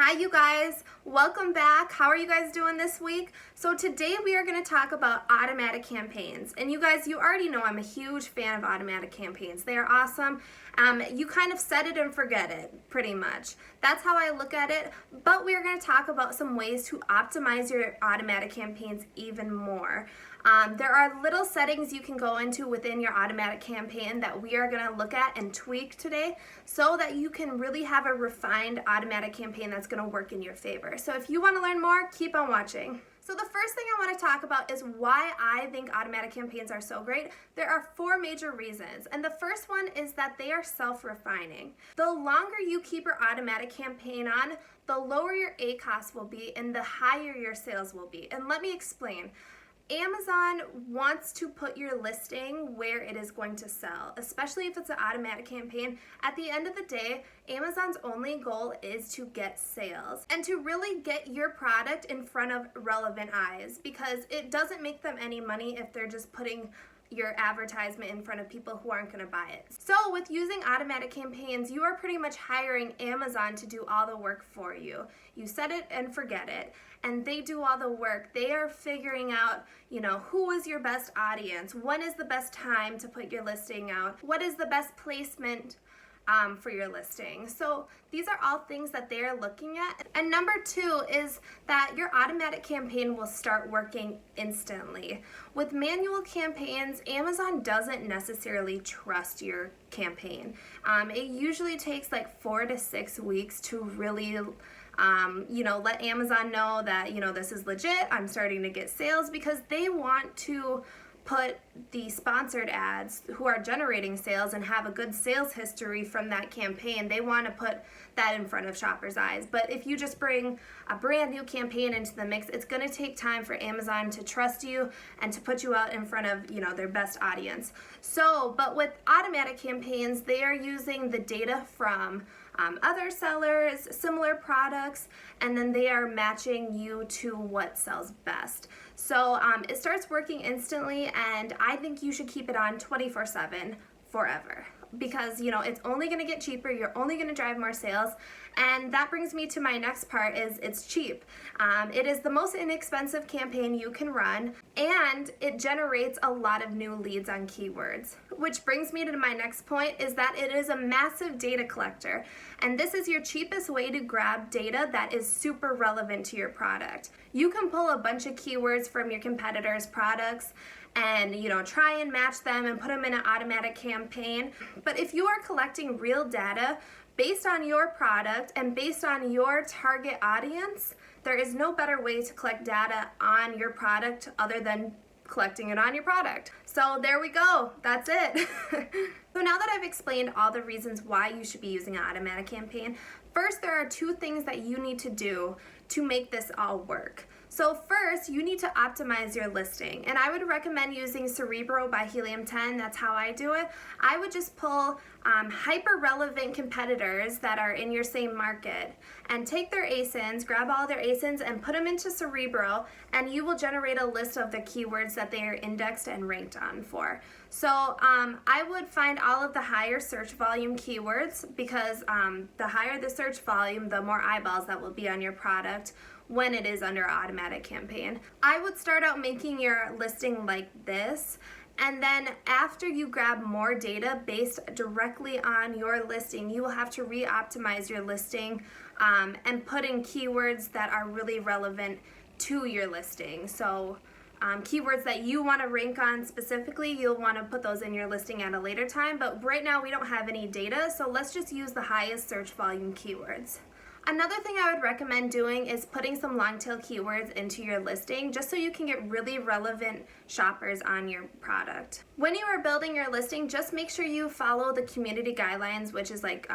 Hi you guys, welcome back. How are you guys doing this week? So today we are going to talk about automatic campaigns. And you guys, you already know I'm a huge fan of automatic campaigns. They are awesome. You kind of set it and forget it, pretty much. That's how I look at it. But we are going to talk about some ways to optimize your automatic campaigns even more. There are little settings you can go into within your automatic campaign that we are going to look at and tweak today so that you can really have a refined automatic campaign that's going to work in your favor. So if you want to learn more, keep on watching. So the first thing I want to talk about is why I think automatic campaigns are so great. There are four major reasons, and the first one is that they are self-refining. The longer you keep your automatic campaign on, the lower your ACoS will be and the higher your sales will be. And let me explain. Amazon wants to put your listing where it is going to sell, especially if it's an automatic campaign. At the end of the day, Amazon's only goal is to get sales and to really get your product in front of relevant eyes, because it doesn't make them any money if they're just putting your advertisement in front of people who aren't going to buy it. So with using automatic campaigns, you are pretty much hiring Amazon to do all the work for you. You set it and forget it, and they do all the work. They are figuring out, who is your best audience? When is the best time to put your listing out? What is the best placement for your listing? So these are all things that they're looking at. And number two is that your automatic campaign will start working instantly. With manual campaigns, Amazon doesn't necessarily trust your campaign. It usually takes like 4 to 6 weeks to really let Amazon know that, this is legit, I'm starting to get sales, because they want to put the sponsored ads who are generating sales and have a good sales history from that campaign. They want to put that in front of shoppers' eyes. But if you just bring a brand new campaign into the mix, it's going to take time for Amazon to trust you and to put you out in front of, their best audience. But with automatic campaigns, they are using the data from other sellers, similar products, and then they are matching you to what sells best. So it starts working instantly, and I think you should keep it on 24/7 forever, because it's only going to get cheaper. You're only going to drive more sales. And that brings me to my next part, is it's cheap. It is the most inexpensive campaign you can run, and it generates a lot of new leads on keywords. Which brings me to my next point, is that it is a massive data collector. And this is your cheapest way to grab data that is super relevant to your product. You can pull a bunch of keywords from your competitors' products and try and match them and put them in an automatic campaign. But if you are collecting real data based on your product and based on your target audience, there is no better way to collect data on your product other than collecting it on your product. So there we go, that's it. So now that I've explained all the reasons why you should be using an automatic campaign, first there are 2 things that you need to do to make this all work. So first, you need to optimize your listing, and I would recommend using Cerebro by Helium 10. That's how I do it. I would just pull hyper-relevant competitors that are in your same market and take their ASINs, grab all their ASINs and put them into Cerebro, and you will generate a list of the keywords that they are indexed and ranked on for. So I would find all of the higher search volume keywords, because the higher the search volume, the more eyeballs that will be on your product when it is under automatic campaign. I would start out making your listing like this, and then after you grab more data based directly on your listing, you will have to re-optimize your listing and put in keywords that are really relevant to your listing. So keywords that you want to rank on specifically, you'll want to put those in your listing at a later time, but right now we don't have any data, so let's just use the highest search volume keywords. Another thing I would recommend doing is putting some long tail keywords into your listing, just so you can get really relevant shoppers on your product. When you are building your listing, just make sure you follow the community guidelines, which is like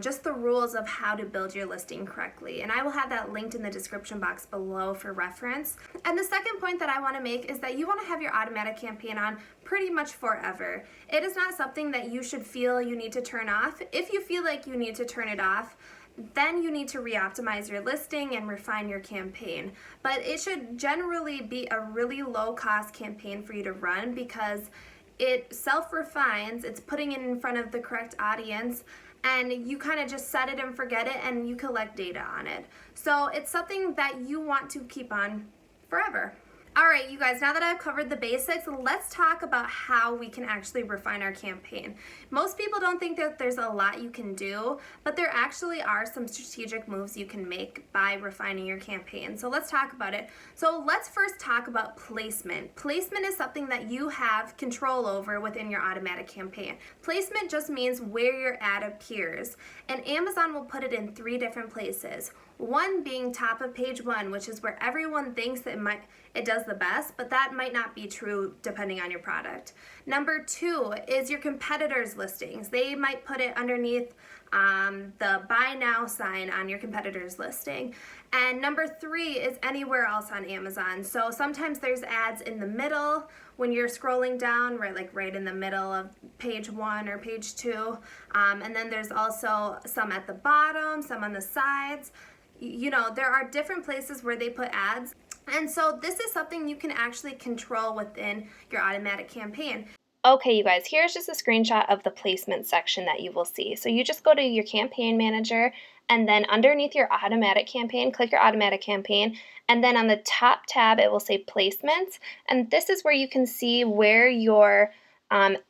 just the rules of how to build your listing correctly. And I will have that linked in the description box below for reference. And the second point that I want to make is that you want to have your automatic campaign on pretty much forever. It is not something that you should feel you need to turn off. If you feel like you need to turn it off, then you need to re-optimize your listing and refine your campaign. But it should generally be a really low cost campaign for you to run, because it self-refines, it's putting it in front of the correct audience, and you kind of just set it and forget it, and you collect data on it. So it's something that you want to keep on forever. All right, you guys, now that I've covered the basics, let's talk about how we can actually refine our campaign. Most people don't think that there's a lot you can do, but there actually are some strategic moves you can make by refining your campaign. So let's talk about it. So let's first talk about placement. Placement is something that you have control over within your automatic campaign. Placement just means where your ad appears, and Amazon will put it in 3 different places. One being top of page 1, which is where everyone thinks that it does the best, but that might not be true depending on your product. Number 2 is your competitors' listings. They might put it underneath the buy now sign on your competitor's listing. And number 3 is anywhere else on Amazon. So sometimes there's ads in the middle when you're scrolling down, right in the middle of page 1 or page 2. And then there's also some at the bottom, some on the sides. You know, there are different places where they put ads. And so this is something you can actually control within your automatic campaign. Okay, you guys, here's just a screenshot of the placement section that you will see. So you just go to your campaign manager, and then underneath your automatic campaign, click your automatic campaign, and then on the top tab it will say placements, and this is where you can see where your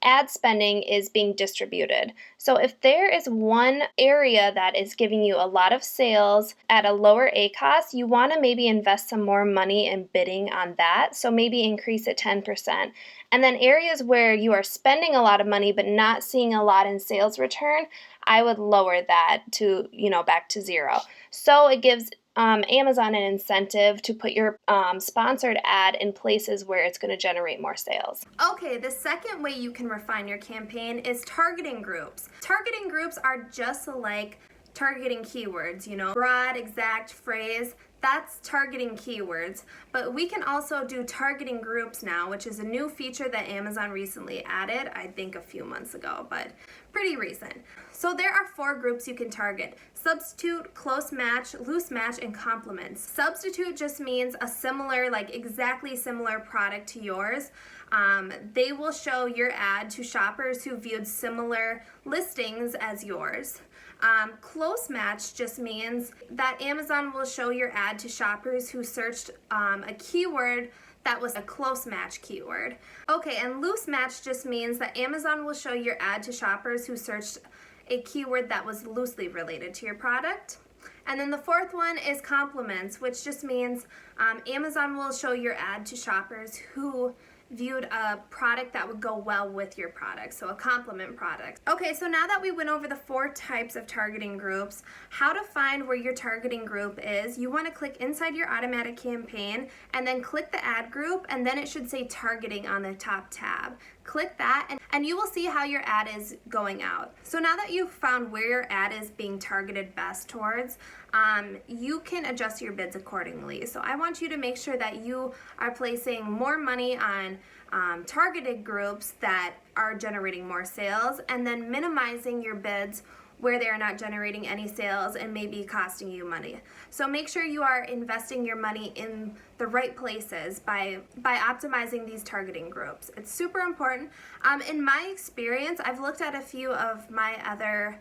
ad spending is being distributed. So if there is one area that is giving you a lot of sales at a lower ACoS, you want to maybe invest some more money in bidding on that. So maybe increase it 10%. And then areas where you are spending a lot of money but not seeing a lot in sales return, I would lower that to, back to 0. So it gives Amazon an incentive to put your sponsored ad in places where it's going to generate more sales. Okay, the second way you can refine your campaign is targeting groups. Targeting groups are just like targeting keywords, broad, exact, phrase. That's targeting keywords, but we can also do targeting groups now, which is a new feature that Amazon recently added, I think a few months ago, but pretty recent. So there are 4 groups you can target: substitute, close match, loose match, and complements. Substitute just means a similar, exactly similar product to yours. They will show your ad to shoppers who viewed similar listings as yours. Close match just means that Amazon will show your ad to shoppers who searched a keyword that was a close match keyword. Okay, and loose match just means that Amazon will show your ad to shoppers who searched a keyword that was loosely related to your product. And then the 4th one is complements, which just means Amazon will show your ad to shoppers who viewed a product that would go well with your product, so a complement product. Okay, so now that we went over the 4 types of targeting groups, how to find where your targeting group is, you want to click inside your automatic campaign and then click the ad group, and then it should say targeting on the top tab. Click that and you will see how your ad is going out. So now that you've found where your ad is being targeted best towards, you can adjust your bids accordingly. So I want you to make sure that you are placing more money on targeted groups that are generating more sales, and then minimizing your bids where they are not generating any sales and maybe costing you money. So make sure you are investing your money in the right places by optimizing these targeting groups. It's super important. In my experience, I've looked at a few of my other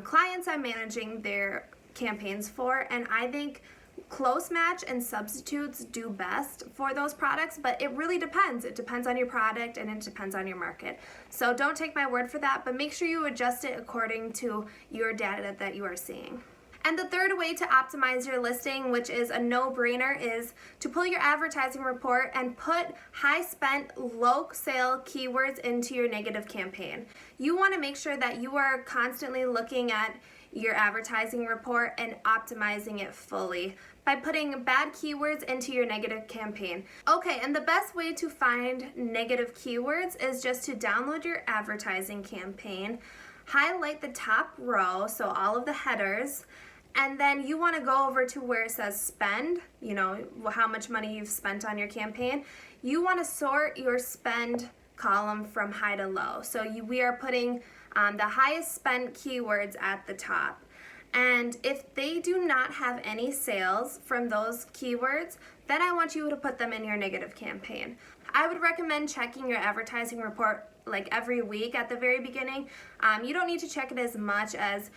clients I'm managing their campaigns for, and I think close match and substitutes do best for those products, but it really depends. It depends on your product and it depends on your market. So don't take my word for that, but make sure you adjust it according to your data that you are seeing. And the 3rd way to optimize your listing, which is a no-brainer, is to pull your advertising report and put high-spent, low-sale keywords into your negative campaign. You want to make sure that you are constantly looking at your advertising report and optimizing it fully by putting bad keywords into your negative campaign. Okay, and the best way to find negative keywords is just to download your advertising campaign, highlight the top row, so all of the headers, and then you want to go over to where it says spend, how much money you've spent on your campaign. You want to sort your spend column from high to low. So we are putting the highest spent keywords at the top. And if they do not have any sales from those keywords, then I want you to put them in your negative campaign. I would recommend checking your advertising report like every week at the very beginning. You don't need to check it as much as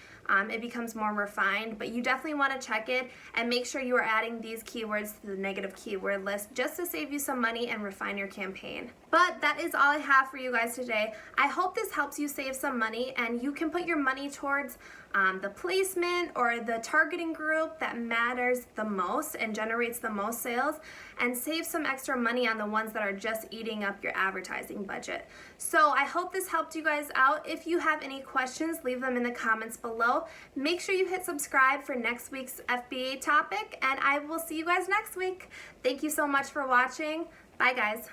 it becomes more refined, but you definitely want to check it and make sure you are adding these keywords to the negative keyword list just to save you some money and refine your campaign. But that is all I have for you guys today. I hope this helps you save some money and you can put your money towards the placement or the targeting group that matters the most and generates the most sales, and save some extra money on the ones that are just eating up your advertising budget. So I hope this helped you guys out. If you have any questions, leave them in the comments below. Make sure you hit subscribe for next week's FBA topic, and I will see you guys next week. Thank you so much for watching. Bye guys.